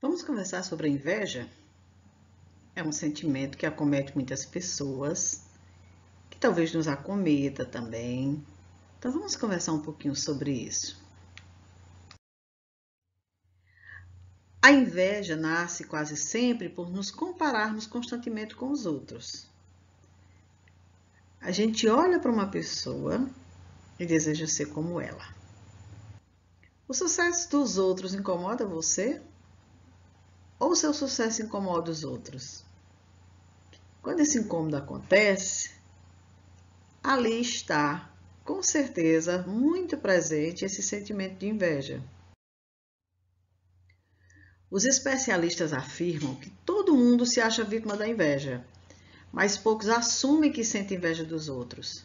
Vamos conversar sobre a inveja? É um sentimento que acomete muitas pessoas, que talvez nos acometa também. Então vamos conversar um pouquinho sobre isso. A inveja nasce quase sempre por nos compararmos constantemente com os outros. A gente olha para uma pessoa e deseja ser como ela. O sucesso dos outros incomoda você? Ou o seu sucesso incomoda os outros? Quando esse incômodo acontece, ali está, com certeza, muito presente esse sentimento de inveja. Os especialistas afirmam que todo mundo se acha vítima da inveja, mas poucos assumem que sentem inveja dos outros.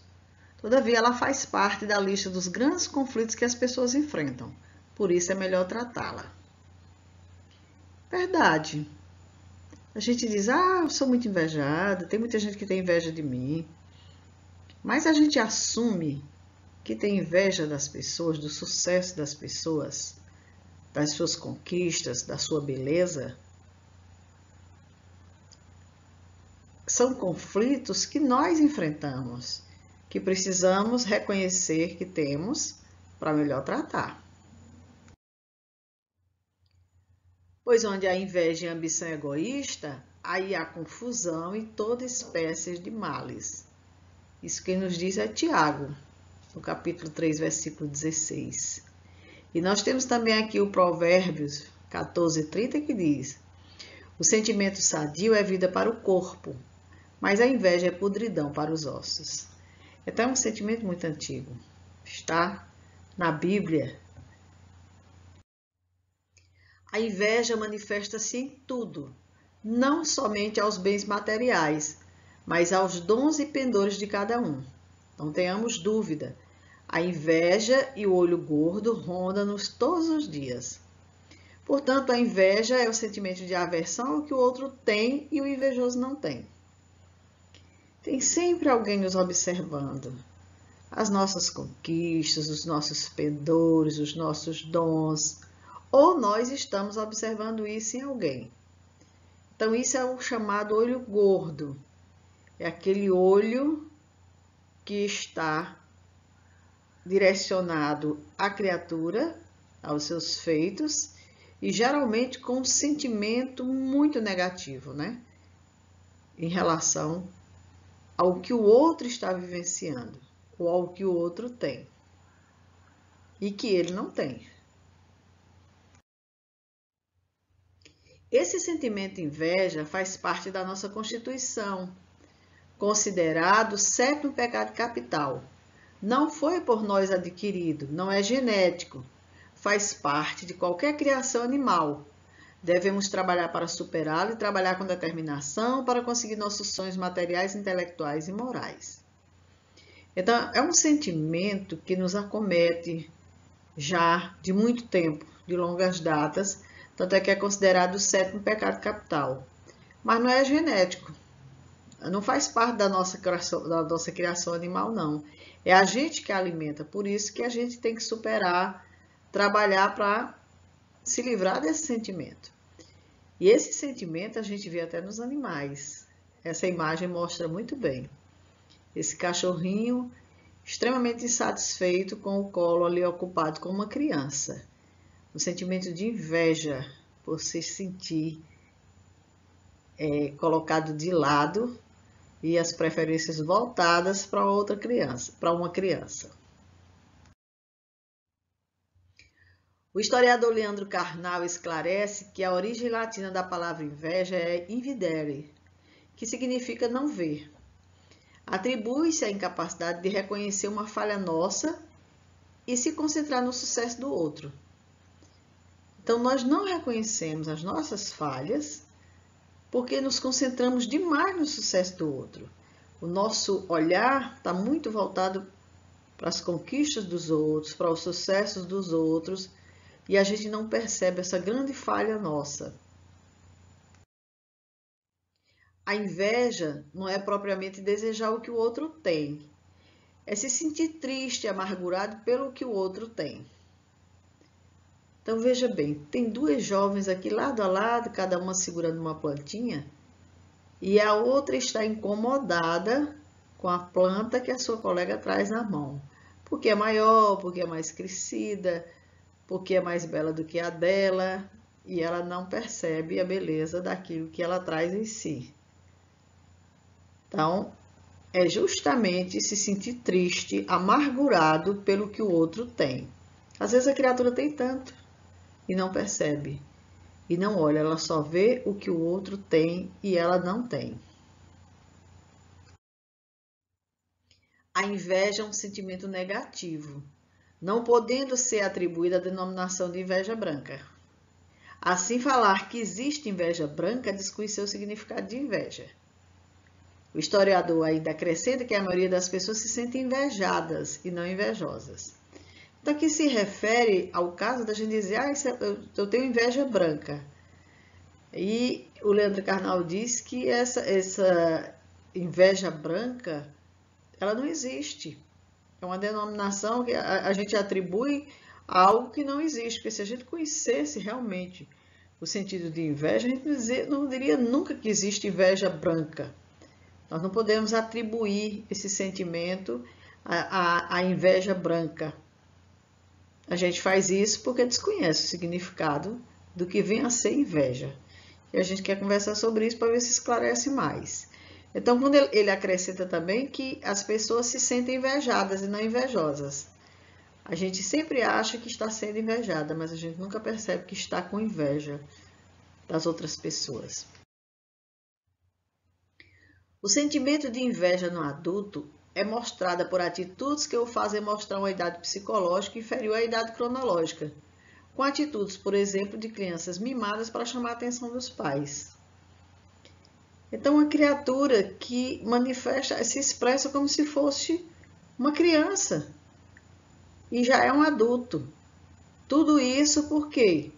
Todavia, ela faz parte da lista dos grandes conflitos que as pessoas enfrentam, por isso é melhor tratá-la. Verdade. A gente diz, eu sou muito invejada, tem muita gente que tem inveja de mim. Mas a gente assume que tem inveja das pessoas, do sucesso das pessoas, das suas conquistas, da sua beleza. São conflitos que nós enfrentamos, que precisamos reconhecer que temos para melhor tratar. Pois onde há inveja e ambição egoísta, aí há confusão e toda espécie de males. Isso quem nos diz é Tiago, no capítulo 3, versículo 16. E nós temos também aqui o Provérbios 14:30 que diz: o sentimento sadio é vida para o corpo, mas a inveja é podridão para os ossos. Então é um sentimento muito antigo. Está na Bíblia. A inveja manifesta-se em tudo, não somente aos bens materiais, mas aos dons e pendores de cada um. Não tenhamos dúvida, a inveja e o olho gordo rondam-nos todos os dias. Portanto, a inveja é o sentimento de aversão ao que o outro tem e o invejoso não tem. Tem sempre alguém nos observando. As nossas conquistas, os nossos pendores, os nossos dons, ou nós estamos observando isso em alguém. Então, isso é o chamado olho gordo. É aquele olho que está direcionado à criatura, aos seus feitos, e geralmente com um sentimento muito negativo, né? Em relação ao que o outro está vivenciando, ou ao que o outro tem, e que ele não tem. Esse sentimento de inveja faz parte da nossa Constituição, considerado o sétimo pecado capital. Não foi por nós adquirido, não é genético, faz parte de qualquer criação animal. Devemos trabalhar para superá-lo e trabalhar com determinação para conseguir nossos sonhos materiais, intelectuais e morais. Então, é um sentimento que nos acomete já de muito tempo, de longas datas, tanto é que é considerado o sétimo pecado capital. Mas não é genético, não faz parte da nossa criação animal, não. É a gente que alimenta, por isso que a gente tem que superar, trabalhar para se livrar desse sentimento. E esse sentimento a gente vê até nos animais. Essa imagem mostra muito bem. Esse cachorrinho extremamente insatisfeito com o colo ali ocupado com uma criança. O sentimento de inveja por se sentir colocado de lado e as preferências voltadas para outra criança, para uma criança. O historiador Leandro Carnal esclarece que a origem latina da palavra inveja é invidere, que significa não ver. Atribui-se a incapacidade de reconhecer uma falha nossa e se concentrar no sucesso do outro. Então, nós não reconhecemos as nossas falhas porque nos concentramos demais no sucesso do outro. O nosso olhar está muito voltado para as conquistas dos outros, para os sucessos dos outros, e a gente não percebe essa grande falha nossa. A inveja não é propriamente desejar o que o outro tem, é se sentir triste e amargurado pelo que o outro tem. Então, veja bem, tem duas jovens aqui lado a lado, cada uma segurando uma plantinha, e a outra está incomodada com a planta que a sua colega traz na mão. Porque é maior, porque é mais crescida, porque é mais bela do que a dela, e ela não percebe a beleza daquilo que ela traz em si. Então, é justamente se sentir triste, amargurado pelo que o outro tem. Às vezes a criatura tem tanto e não percebe, e não olha, ela só vê o que o outro tem e ela não tem. A inveja é um sentimento negativo, não podendo ser atribuída a denominação de inveja branca. Assim, falar que existe inveja branca desconheceu o significado de inveja. O historiador ainda acrescenta que a maioria das pessoas se sente invejadas e não invejosas. Então, aqui se refere ao caso da gente dizer, eu tenho inveja branca. E o Leandro Carnal diz que essa inveja branca, ela não existe. É uma denominação que a gente atribui a algo que não existe. Porque se a gente conhecesse realmente o sentido de inveja, a gente não diria nunca que existe inveja branca. Nós não podemos atribuir esse sentimento à inveja branca. A gente faz isso porque desconhece o significado do que vem a ser inveja. E a gente quer conversar sobre isso para ver se esclarece mais. Então, quando ele acrescenta também que as pessoas se sentem invejadas e não invejosas. A gente sempre acha que está sendo invejada, mas a gente nunca percebe que está com inveja das outras pessoas. O sentimento de inveja no adulto é mostrada por atitudes que o fazem mostrar uma idade psicológica inferior à idade cronológica, com atitudes, por exemplo, de crianças mimadas para chamar a atenção dos pais. Então, uma criatura que manifesta, se expressa como se fosse uma criança e já é um adulto. Tudo isso por quê?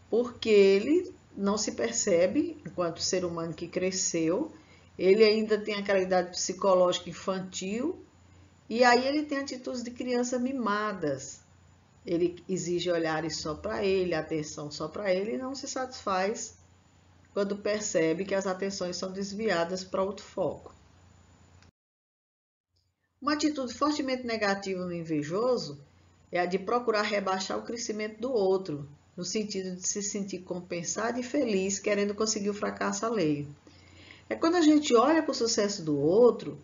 Porque ele não se percebe enquanto ser humano que cresceu, ele ainda tem aquela idade psicológica infantil e aí ele tem atitudes de criança mimadas. Ele exige olhares só para ele, atenção só para ele e não se satisfaz quando percebe que as atenções são desviadas para outro foco. Uma atitude fortemente negativa no invejoso é a de procurar rebaixar o crescimento do outro, no sentido de se sentir compensado e feliz, querendo conseguir o fracasso alheio. É quando a gente olha para o sucesso do outro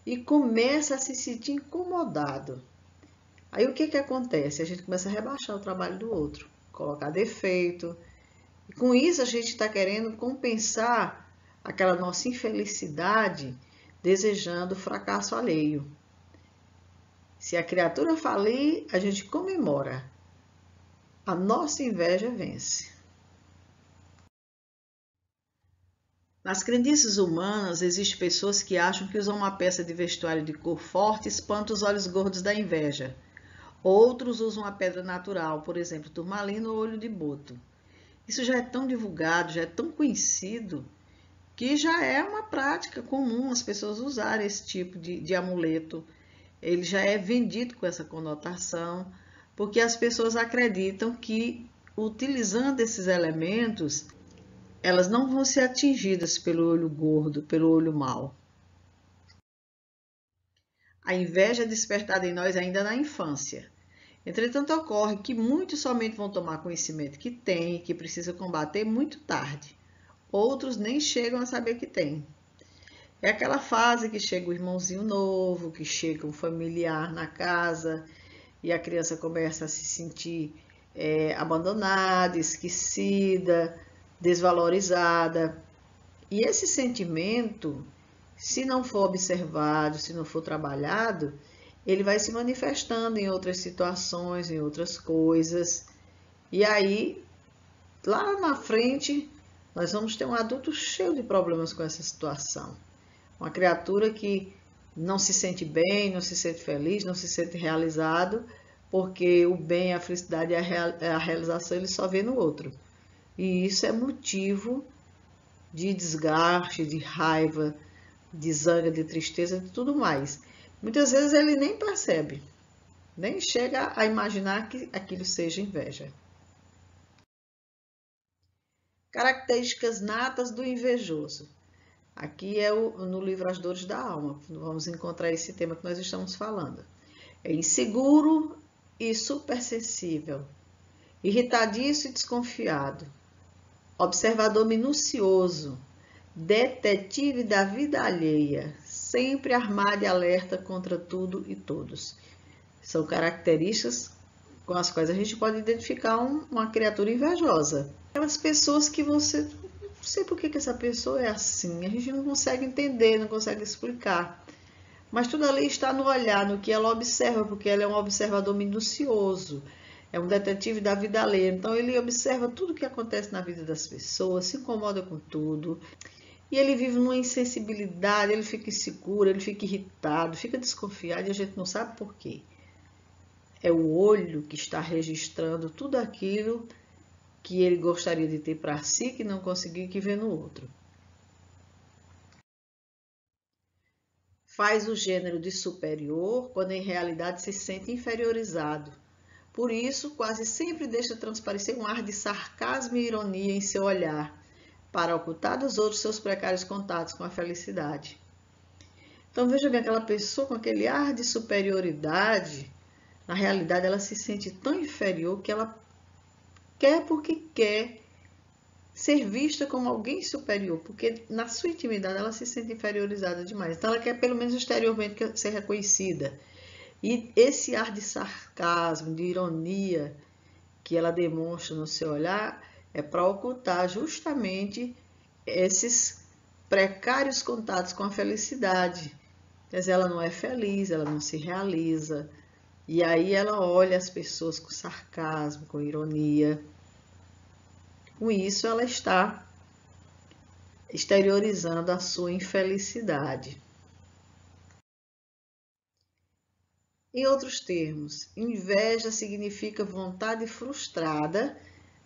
e começa a se sentir incomodado. Aí o que acontece? A gente começa a rebaixar o trabalho do outro, colocar defeito. E com isso a gente está querendo compensar aquela nossa infelicidade, desejando o fracasso alheio. Se a criatura falir, a gente comemora. A nossa inveja vence. Nas crendices humanas, existem pessoas que acham que usam uma peça de vestuário de cor forte espanta os olhos gordos da inveja. Outros usam a pedra natural, por exemplo, turmalina ou olho de boto. Isso já é tão divulgado, já é tão conhecido, que já é uma prática comum as pessoas usarem esse tipo de amuleto. Ele já é vendido com essa conotação, porque as pessoas acreditam que, utilizando esses elementos, elas não vão ser atingidas pelo olho gordo, pelo olho mau. A inveja é despertada em nós ainda na infância. Entretanto, ocorre que muitos somente vão tomar conhecimento que têm, que precisa combater muito tarde. Outros nem chegam a saber que têm. É aquela fase que chega o irmãozinho novo, que chega um familiar na casa e a criança começa a se sentir abandonada, esquecida, desvalorizada. E esse sentimento, se não for observado, se não for trabalhado, ele vai se manifestando em outras situações, em outras coisas. E aí, lá na frente, nós vamos ter um adulto cheio de problemas com essa situação. Uma criatura que não se sente bem, não se sente feliz, não se sente realizado, porque o bem, a felicidade e a realização ele só vê no outro. E isso é motivo de desgaste, de raiva, de zanga, de tristeza, de tudo mais. Muitas vezes ele nem percebe, nem chega a imaginar que aquilo seja inveja. Características natas do invejoso. Aqui é no livro As Dores da Alma. Vamos encontrar esse tema que nós estamos falando. É inseguro e supersensível, irritadiço e desconfiado, observador minucioso, detetive da vida alheia, sempre armado e alerta contra tudo e todos. São características com as quais a gente pode identificar uma criatura invejosa. Aquelas pessoas que você... Não sei por que essa pessoa é assim, a gente não consegue entender, não consegue explicar. Mas tudo ali está no olhar, no que ela observa, porque ela é um observador minucioso, é um detetive da vida alheia. Então ele observa tudo o que acontece na vida das pessoas, se incomoda com tudo. E ele vive numa insensibilidade, ele fica inseguro, ele fica irritado, fica desconfiado e a gente não sabe por quê. É o olho que está registrando tudo aquilo que ele gostaria de ter para si, que não conseguiu e que vê no outro. Faz o gênero de superior quando em realidade se sente inferiorizado. Por isso, quase sempre deixa transparecer um ar de sarcasmo e ironia em seu olhar, para ocultar dos outros seus precários contatos com a felicidade. Então veja bem, aquela pessoa com aquele ar de superioridade, na realidade ela se sente tão inferior que ela quer porque quer ser vista como alguém superior, porque na sua intimidade ela se sente inferiorizada demais. Então ela quer pelo menos exteriormente ser reconhecida. E esse ar de sarcasmo, de ironia que ela demonstra no seu olhar é para ocultar justamente esses precários contatos com a felicidade. Quer dizer, ela não é feliz, ela não se realiza. E aí ela olha as pessoas com sarcasmo, com ironia. Com isso, ela está exteriorizando a sua infelicidade. Em outros termos, inveja significa vontade frustrada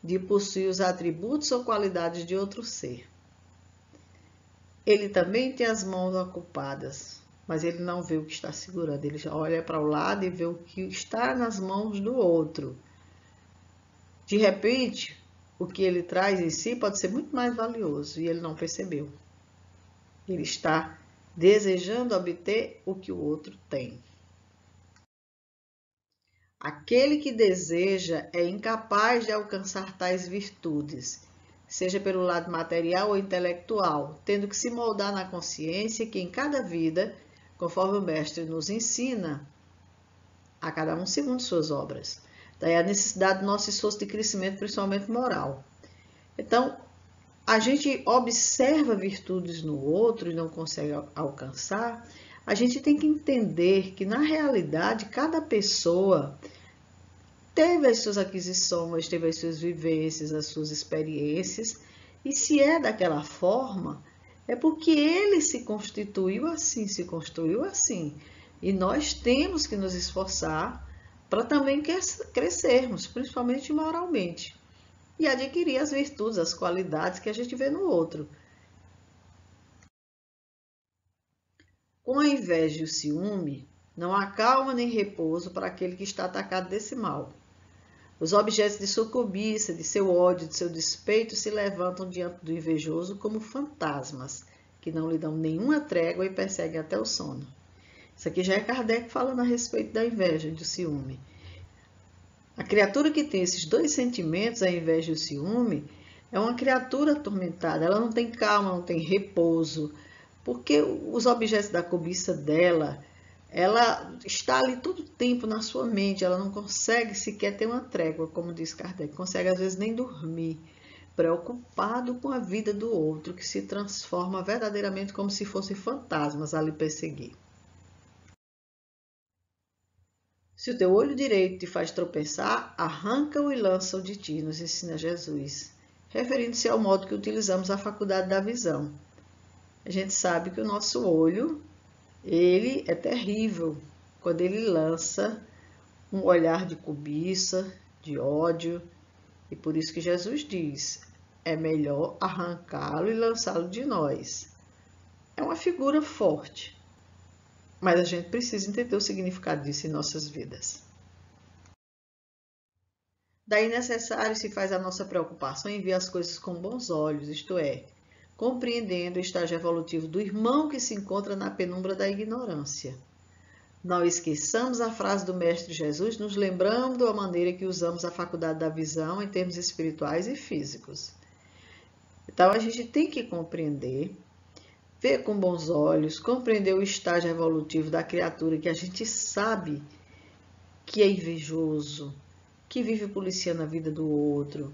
de possuir os atributos ou qualidades de outro ser. Ele também tem as mãos ocupadas, mas ele não vê o que está segurando. Ele já olha para o lado e vê o que está nas mãos do outro. De repente, o que ele traz em si pode ser muito mais valioso e ele não percebeu. Ele está desejando obter o que o outro tem. Aquele que deseja é incapaz de alcançar tais virtudes, seja pelo lado material ou intelectual, tendo que se moldar na consciência que em cada vida, conforme o mestre nos ensina, a cada um segundo suas obras. Daí a necessidade do nosso esforço de crescimento, principalmente moral. Então, a gente observa virtudes no outro e não consegue alcançar, a gente tem que entender que, na realidade, cada pessoa teve as suas aquisições, teve as suas vivências, as suas experiências, e se é daquela forma, é porque ele se constituiu assim, se construiu assim. E nós temos que nos esforçar para também crescermos, principalmente moralmente, e adquirir as virtudes, as qualidades que a gente vê no outro. Com a inveja e o ciúme, não há calma nem repouso para aquele que está atacado desse mal. Os objetos de sua cobiça, de seu ódio, de seu despeito se levantam diante do invejoso como fantasmas, que não lhe dão nenhuma trégua e perseguem até o sono. Isso aqui já é Kardec falando a respeito da inveja e do ciúme. A criatura que tem esses dois sentimentos, a inveja e o ciúme, é uma criatura atormentada. Ela não tem calma, não tem repouso, porque os objetos da cobiça dela, ela está ali todo o tempo na sua mente, ela não consegue sequer ter uma trégua, como diz Kardec, consegue às vezes nem dormir, preocupado com a vida do outro, que se transforma verdadeiramente como se fossem fantasmas a lhe perseguir. Se o teu olho direito te faz tropeçar, arranca-o e lança-o de ti, nos ensina Jesus, referindo-se ao modo que utilizamos a faculdade da visão. A gente sabe que o nosso olho, ele é terrível quando ele lança um olhar de cobiça, de ódio, e por isso que Jesus diz, é melhor arrancá-lo e lançá-lo de nós. É uma figura forte, mas a gente precisa entender o significado disso em nossas vidas. Daí necessário se faz a nossa preocupação em ver as coisas com bons olhos, isto é, compreendendo o estágio evolutivo do irmão que se encontra na penumbra da ignorância. Não esqueçamos a frase do Mestre Jesus, nos lembrando da maneira que usamos a faculdade da visão em termos espirituais e físicos. Então a gente tem que compreender, ver com bons olhos, compreender o estágio evolutivo da criatura que a gente sabe que é invejoso, que vive policiando a vida do outro,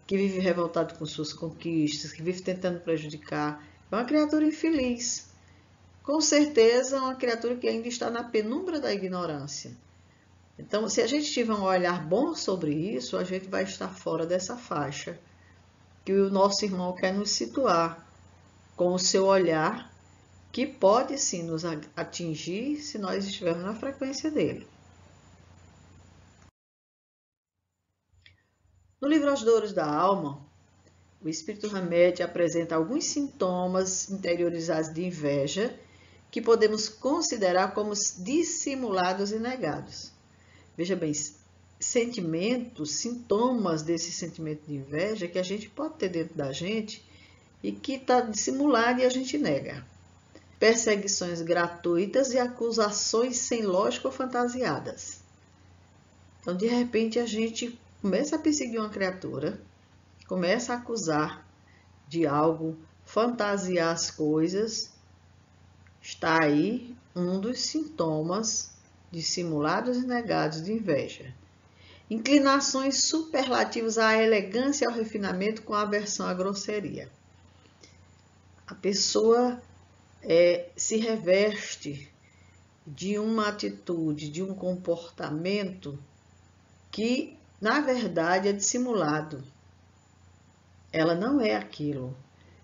que vive revoltado com suas conquistas, que vive tentando prejudicar. É uma criatura infeliz. Com certeza, é uma criatura que ainda está na penumbra da ignorância. Então, se a gente tiver um olhar bom sobre isso, a gente vai estar fora dessa faixa que o nosso irmão quer nos situar com o seu olhar, que pode sim nos atingir se nós estivermos na frequência dele. No livro As Dores da Alma, o Espírito Hamed apresenta alguns sintomas interiorizados de inveja que podemos considerar como dissimulados e negados. Veja bem, sentimentos, sintomas desse sentimento de inveja que a gente pode ter dentro da gente e que está dissimulado e a gente nega. Perseguições gratuitas e acusações sem lógica ou fantasiadas. Então, de repente, a gente começa a perseguir uma criatura, começa a acusar de algo, fantasiar as coisas. Está aí um dos sintomas dissimulados e negados de inveja. Inclinações superlativas à elegância e ao refinamento com aversão à grosseria. A pessoa se reveste de uma atitude, de um comportamento que, na verdade, é dissimulado. Ela não é aquilo.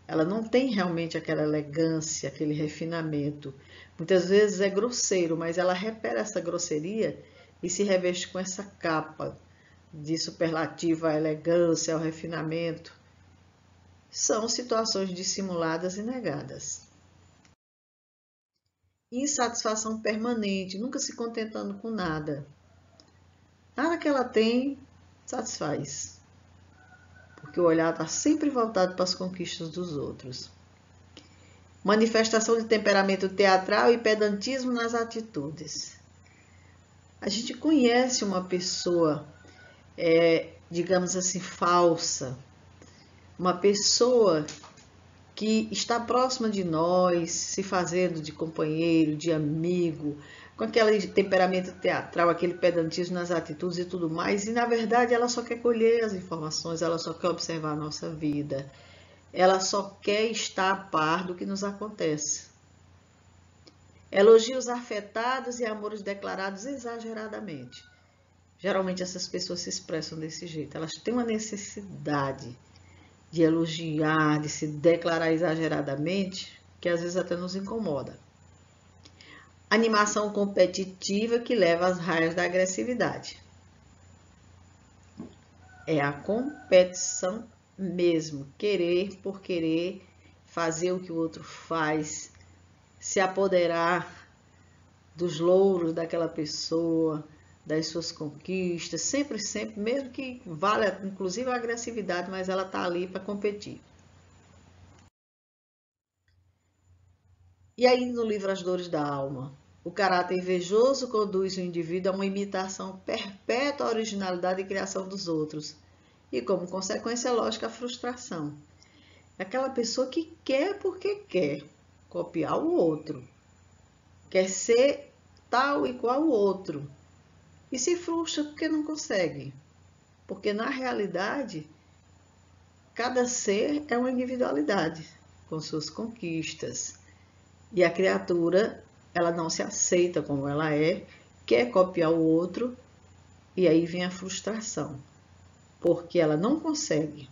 Ela não tem realmente aquela elegância, aquele refinamento. Muitas vezes é grosseiro, mas ela repara essa grosseria e se reveste com essa capa de superlativa à elegância, ao refinamento. São situações dissimuladas e negadas. Insatisfação permanente, nunca se contentando com nada. Nada que ela tem satisfaz, porque o olhar está sempre voltado para as conquistas dos outros. Manifestação de temperamento teatral e pedantismo nas atitudes. A gente conhece uma pessoa, digamos assim, falsa, uma pessoa que está próxima de nós, se fazendo de companheiro, de amigo, com aquele temperamento teatral, aquele pedantismo nas atitudes e tudo mais, e na verdade ela só quer colher as informações, ela só quer observar a nossa vida, ela só quer estar a par do que nos acontece. Elogios afetados e amores declarados exageradamente. Geralmente essas pessoas se expressam desse jeito, elas têm uma necessidade de elogiar, de se declarar exageradamente, que às vezes até nos incomoda. Animação competitiva que leva às raias da agressividade. É a competição mesmo, querer por querer, fazer o que o outro faz, se apoderar dos louros daquela pessoa, das suas conquistas, sempre, mesmo que valha inclusive a agressividade, mas ela está ali para competir. E aí no livro As Dores da Alma, o caráter invejoso conduz o indivíduo a uma imitação perpétua à originalidade e criação dos outros, e como consequência lógica a frustração. É aquela pessoa que quer porque quer copiar o outro, quer ser tal e qual o outro, e se frustra porque não consegue. Porque, na realidade, cada ser é uma individualidade, com suas conquistas. E a criatura, ela não se aceita como ela é, quer copiar o outro, e aí vem a frustração. Porque ela não consegue.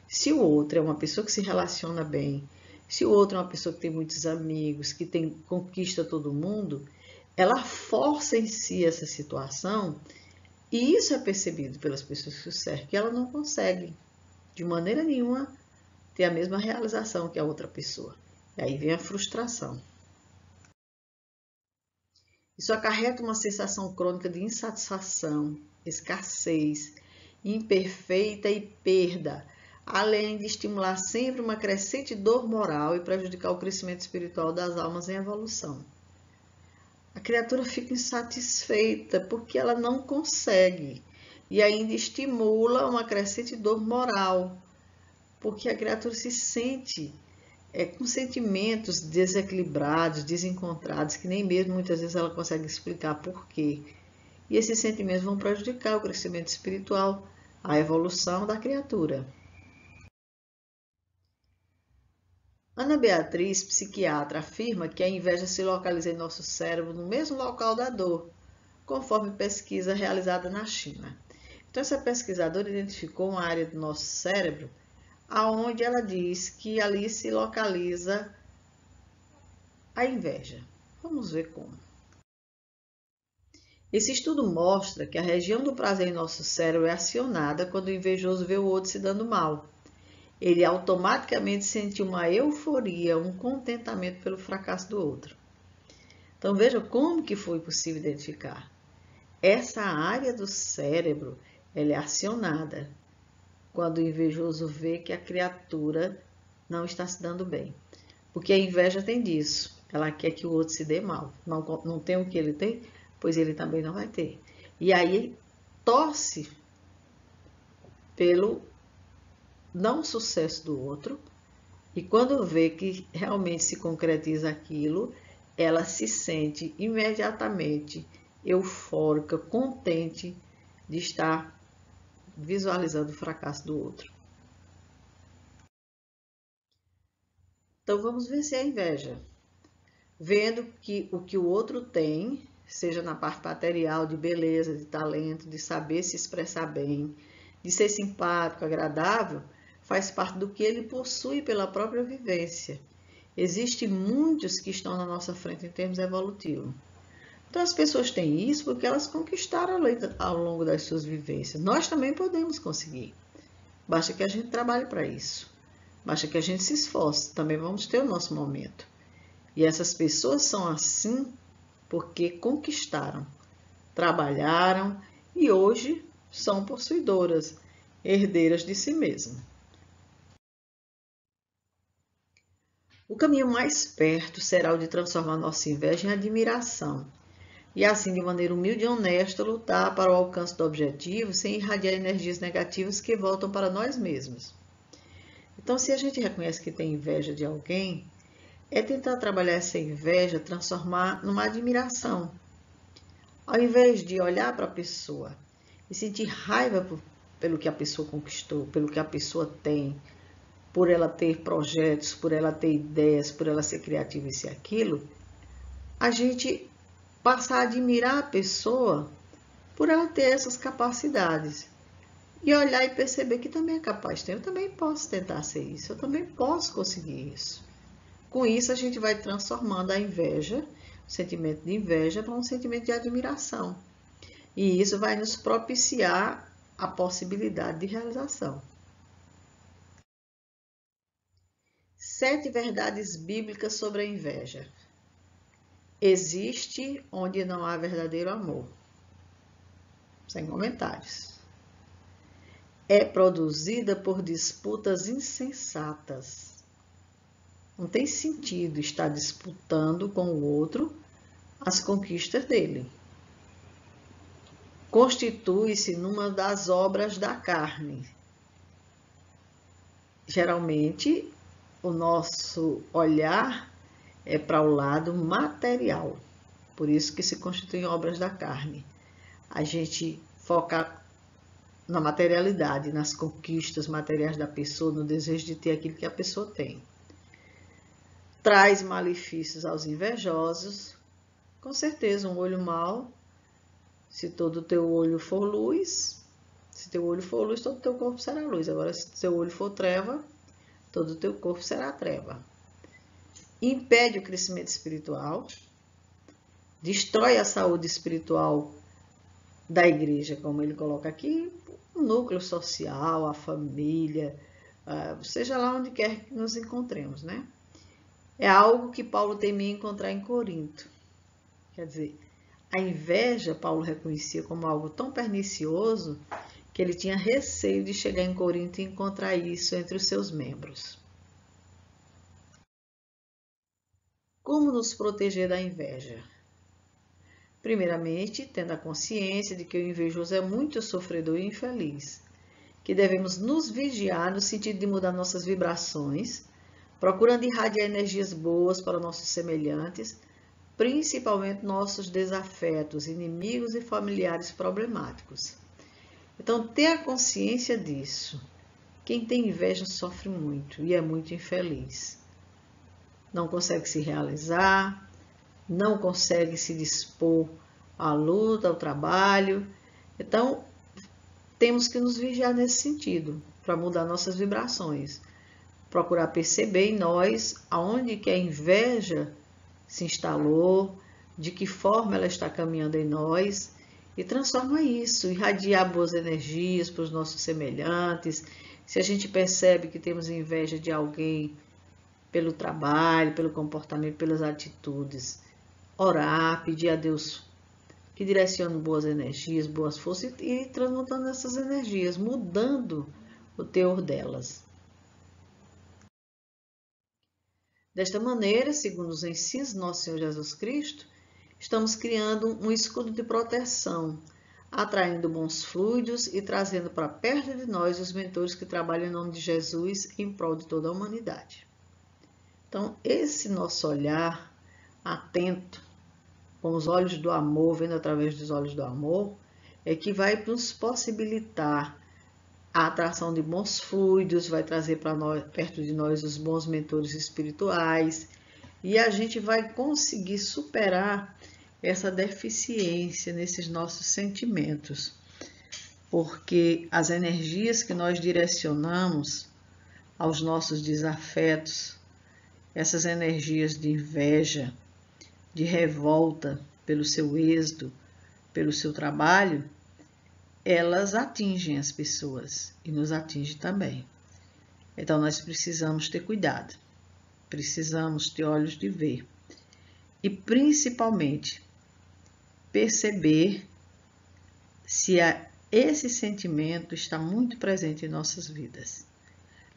Se o outro é uma pessoa que se relaciona bem, se o outro é uma pessoa que tem muitos amigos, que conquista todo mundo, ela força em si essa situação, e isso é percebido pelas pessoas que o cercam, que ela não consegue, de maneira nenhuma, ter a mesma realização que a outra pessoa. E aí vem a frustração. Isso acarreta uma sensação crônica de insatisfação, escassez, imperfeita e perda, além de estimular sempre uma crescente dor moral e prejudicar o crescimento espiritual das almas em evolução. A criatura fica insatisfeita porque ela não consegue e ainda estimula uma crescente dor moral, porque a criatura se sente com sentimentos desequilibrados, desencontrados, que nem mesmo muitas vezes ela consegue explicar por quê. E esses sentimentos vão prejudicar o crescimento espiritual, a evolução da criatura. Ana Beatriz, psiquiatra, afirma que a inveja se localiza em nosso cérebro no mesmo local da dor, conforme pesquisa realizada na China. Então, essa pesquisadora identificou uma área do nosso cérebro aonde ela diz que ali se localiza a inveja. Vamos ver como. Esse estudo mostra que a região do prazer em nosso cérebro é acionada quando o invejoso vê o outro se dando mal. Ele automaticamente sente uma euforia, um contentamento pelo fracasso do outro. Então veja como que foi possível identificar. Essa área do cérebro, ela é acionada quando o invejoso vê que a criatura não está se dando bem. Porque a inveja tem disso. Ela quer que o outro se dê mal. Não tem o que ele tem, pois ele também não vai ter. E aí torce pelo não sucesso do outro. E quando vê que realmente se concretiza aquilo, ela se sente imediatamente eufórica, contente de estar visualizando o fracasso do outro. Então vamos vencer a inveja, vendo que o que o outro tem, seja na parte material, de beleza, de talento, de saber se expressar bem, de ser simpático, agradável, faz parte do que ele possui pela própria vivência. Existem muitos que estão na nossa frente em termos evolutivos. Então as pessoas têm isso porque elas conquistaram ao longo das suas vivências. Nós também podemos conseguir. Basta que a gente trabalhe para isso. Basta que a gente se esforce. Também vamos ter o nosso momento. E essas pessoas são assim porque conquistaram, trabalharam e hoje são possuidoras, herdeiras de si mesmas. O caminho mais perto será o de transformar nossa inveja em admiração. E assim, de maneira humilde e honesta, lutar para o alcance do objetivo sem irradiar energias negativas que voltam para nós mesmos. Então, se a gente reconhece que tem inveja de alguém, é tentar trabalhar essa inveja, transformar numa admiração. Ao invés de olhar para a pessoa e sentir raiva pelo que a pessoa conquistou, pelo que a pessoa tem, por ela ter projetos, por ela ter ideias, por ela ser criativa e ser aquilo, a gente passar a admirar a pessoa por ela ter essas capacidades. E olhar e perceber que também é capaz de ter. Eu também posso tentar ser isso, eu também posso conseguir isso. Com isso, a gente vai transformando a inveja, o sentimento de inveja, para um sentimento de admiração. E isso vai nos propiciar a possibilidade de realização. 7 verdades bíblicas sobre a inveja. Existe onde não há verdadeiro amor. Sem comentários. É produzida por disputas insensatas. Não tem sentido estar disputando com o outro as conquistas dele. Constitui-se numa das obras da carne. Geralmente, o nosso olhar é para o lado material. Por isso que se constituem obras da carne. A gente foca na materialidade, nas conquistas materiais da pessoa, no desejo de ter aquilo que a pessoa tem. Traz malefícios aos invejosos. Com certeza, um olho mau, se todo o teu olho for luz, se teu olho for luz, todo o teu corpo será luz. Agora, se teu olho for treva, todo o teu corpo será treva. Impede o crescimento espiritual, destrói a saúde espiritual da igreja, como ele coloca aqui, o núcleo social, a família, seja lá onde quer que nos encontremos, né? É algo que Paulo temia encontrar em Corinto. Quer dizer, a inveja, Paulo reconhecia como algo tão pernicioso que ele tinha receio de chegar em Corinto e encontrar isso entre os seus membros. Como nos proteger da inveja? Primeiramente, tendo a consciência de que o invejoso é muito sofredor e infeliz, que devemos nos vigiar no sentido de mudar nossas vibrações, procurando irradiar energias boas para nossos semelhantes, principalmente nossos desafetos, inimigos e familiares problemáticos. Então, ter a consciência disso. Quem tem inveja sofre muito e é muito infeliz. Não consegue se realizar, não consegue se dispor à luta, ao trabalho. Então, temos que nos vigiar nesse sentido, para mudar nossas vibrações. Procurar perceber em nós aonde que a inveja se instalou, de que forma ela está caminhando em nós, e transforma isso, irradiar boas energias para os nossos semelhantes. Se a gente percebe que temos inveja de alguém pelo trabalho, pelo comportamento, pelas atitudes, orar, pedir a Deus que direcione boas energias, boas forças e ir transmutando essas energias, mudando o teor delas. Desta maneira, segundo os ensinos do nosso Senhor Jesus Cristo, estamos criando um escudo de proteção, atraindo bons fluidos e trazendo para perto de nós os mentores que trabalham em nome de Jesus em prol de toda a humanidade. Então, esse nosso olhar atento, com os olhos do amor, vendo através dos olhos do amor, é que vai nos possibilitar a atração de bons fluidos, vai trazer para nós, perto de nós, os bons mentores espirituais, e a gente vai conseguir superar essa deficiência nesses nossos sentimentos, porque as energias que nós direcionamos aos nossos desafetos, essas energias de inveja, de revolta pelo seu êxito, pelo seu trabalho, elas atingem as pessoas e nos atingem também. Então nós precisamos ter cuidado, precisamos ter olhos de ver e principalmente perceber se esse sentimento está muito presente em nossas vidas.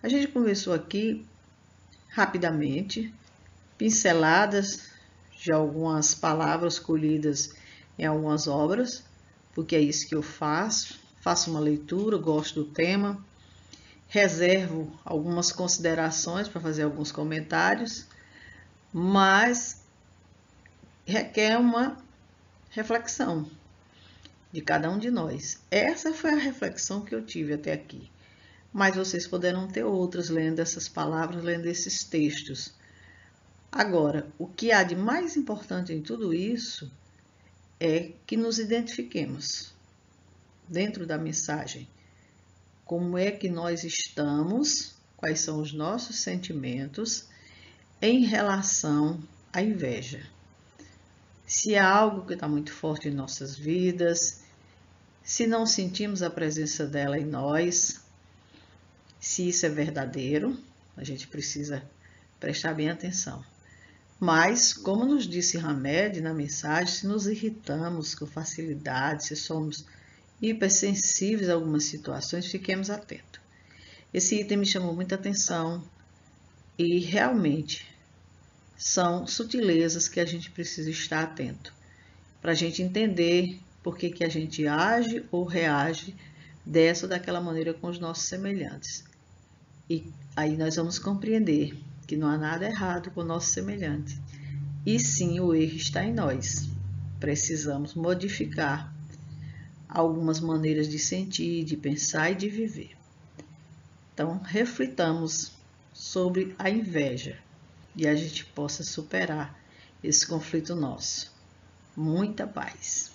A gente conversou aqui rapidamente, pinceladas de algumas palavras colhidas em algumas obras, porque é isso que eu faço uma leitura, gosto do tema, reservo algumas considerações para fazer alguns comentários, mas requer uma reflexão de cada um de nós. Essa foi a reflexão que eu tive até aqui, mas vocês poderão ter outras lendo essas palavras, lendo esses textos. Agora, o que há de mais importante em tudo isso é que nos identifiquemos dentro da mensagem. Como é que nós estamos, quais são os nossos sentimentos em relação à inveja. Se há algo que está muito forte em nossas vidas, se não sentimos a presença dela em nós, se isso é verdadeiro, a gente precisa prestar bem atenção. Mas, como nos disse Hamed na mensagem, se nos irritamos com facilidade, se somos hipersensíveis a algumas situações, fiquemos atentos. Esse item me chamou muita atenção e realmente são sutilezas que a gente precisa estar atento para a gente entender por que a gente age ou reage dessa ou daquela maneira com os nossos semelhantes. E aí nós vamos compreender que não há nada errado com o nosso semelhante. E sim, o erro está em nós. Precisamos modificar algumas maneiras de sentir, de pensar e de viver. Então, reflitamos sobre a inveja e a gente possa superar esse conflito nosso. Muita paz.